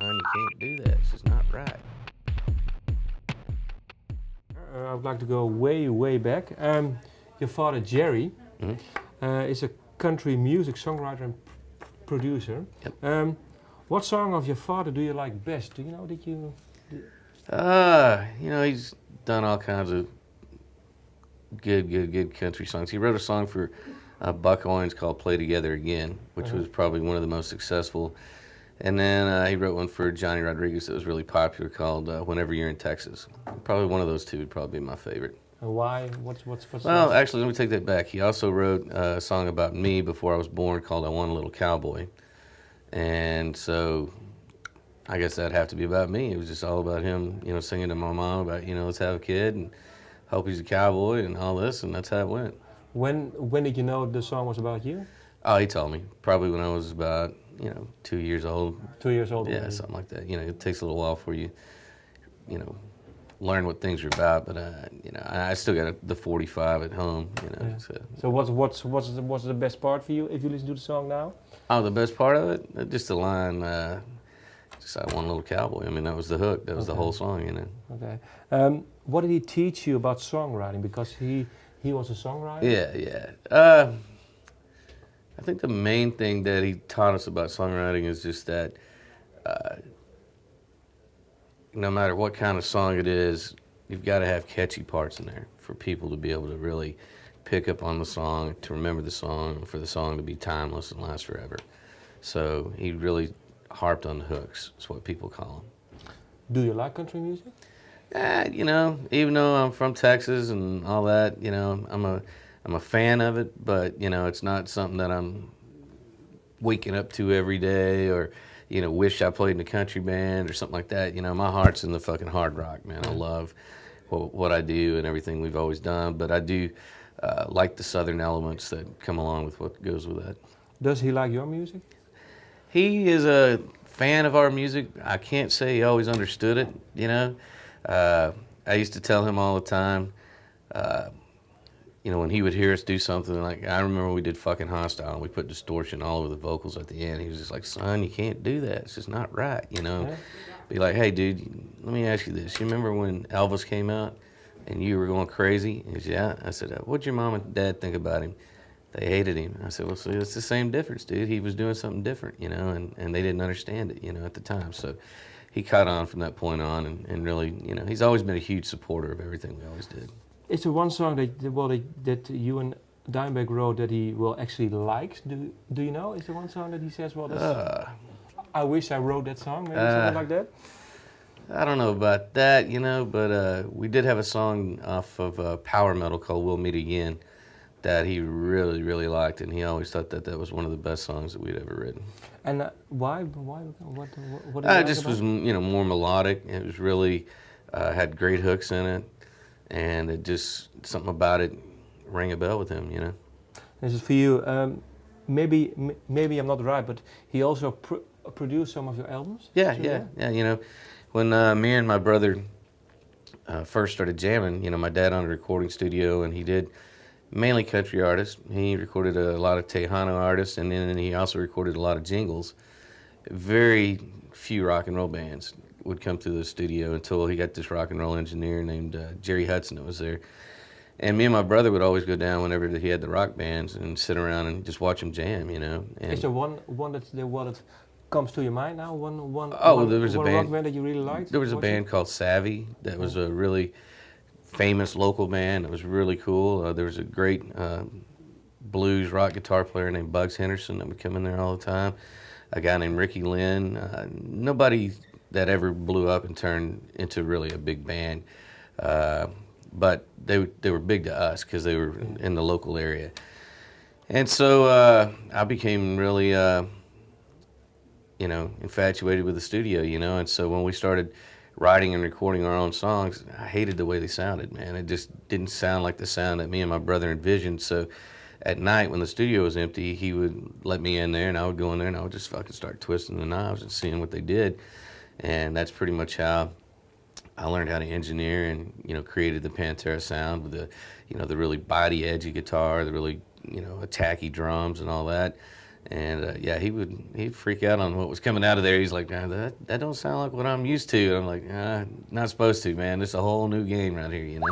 son, you can't do that. It's just not right. I would like to go way, way back. Your father, Jerry, Mhm. is a country music songwriter and producer. Yep. What song of your father do you like best? Do you know that you... He's done all kinds of good country songs. He wrote a song for Buck Owens called "Play Together Again," which was probably one of the most successful. And then he wrote one for Johnny Rodriguez that was really popular called "Whenever You're in Texas." Probably one of those two would probably be my favorite. And why? What's Well, actually, let me take that back. He also wrote a song about me before I was born called "I Want a Little Cowboy," and so I guess that'd have to be about me. It was just all about him, singing to my mom about, let's have a kid and hope he's a cowboy and all this, and that's how it went. When did you know the song was about you? Oh, he told me probably when I was about 2 years old. 2 years old. Yeah, already. something like that. It takes a little while for you, learn what things are about. But I still got the 45 at home. Yeah. So. So what's the best part for you if you listen to the song now? Oh, the best part of it, just the line. Just I want a little cowboy. I mean, that was the hook. That was the whole song. Okay. What did he teach you about songwriting? Because he was a songwriter. Yeah. I think the main thing that he taught us about songwriting is just that no matter what kind of song it is, you've got to have catchy parts in there for people to be able to really pick up on the song, to remember the song, and for the song to be timeless and last forever. So he really harped on the hooks. That's what people call them. Do you like country music? Even though I'm from Texas and all that, I'm a fan of it, but it's not something that I'm waking up to every day or wish I played in a country band or something like that. My heart's in the fucking hard rock, man. I love what I do and everything we've always done, but I do like the southern elements that come along with what goes with that. Does he like your music? He is a fan of our music. I can't say he always understood it, I used to tell him all the time, when he would hear us do something, like I remember we did fucking Hostile and we put distortion all over the vocals at the end. He was just like, son, you can't do that. It's just not right, Yeah. Be like, hey, dude, let me ask you this. You remember when Elvis came out and you were going crazy? He goes, yeah. I said, what'd your mom and dad think about him? They hated him. I said, well, see, it's the same difference, dude. He was doing something different, and they didn't understand it, at the time. So he caught on from that point on and really, he's always been a huge supporter of everything we always did. Is there one song that you and Dimebag wrote that he actually likes? Do you know? Is there one song that he says, well, that's, I wish I wrote that song, maybe something like that? I don't know about that, but we did have a song off of Power Metal called We'll Meet Again that he really, really liked, and he always thought that was one of the best songs that we'd ever written. And why? What did It just was, more melodic. It was really, had great hooks in it, and it just, something about it rang a bell with him, This is for you. Maybe I'm not right, but he also produced some of your albums? Yeah. When me and my brother first started jamming, my dad owned a recording studio, and he did mainly country artists. He recorded a lot of Tejano artists, and then he also recorded a lot of jingles. Very few rock and roll bands would come to the studio until he got this rock and roll engineer named Jerry Hudson that was there. And me and my brother would always go down whenever he had the rock bands and sit around and just watch him jam, And is there one that comes to your mind now? There was a band, rock band that you really liked? There was a band called Savvy that was a really famous local band. It was really cool. There was a great blues rock guitar player named Bugs Henderson that would come in there all the time. A guy named Ricky Lynn. Nobody that ever blew up and turned into really a big band. But they were big to us because they were in the local area. And so I became really, infatuated with the studio, And so when we started writing and recording our own songs, I hated the way they sounded, man. It just didn't sound like the sound that me and my brother envisioned. So at night when the studio was empty, he would let me in there, and I would go in there and I would just fucking start twisting the knobs and seeing what they did. And that's pretty much how I learned how to engineer and, created the Pantera sound with the really bitey, edgy guitar, the really, attacky drums and all that. And yeah, he'd freak out on what was coming out of there. He's like, nah, that don't sound like what I'm used to. And I'm like, not supposed to, man. It's a whole new game right here, you know.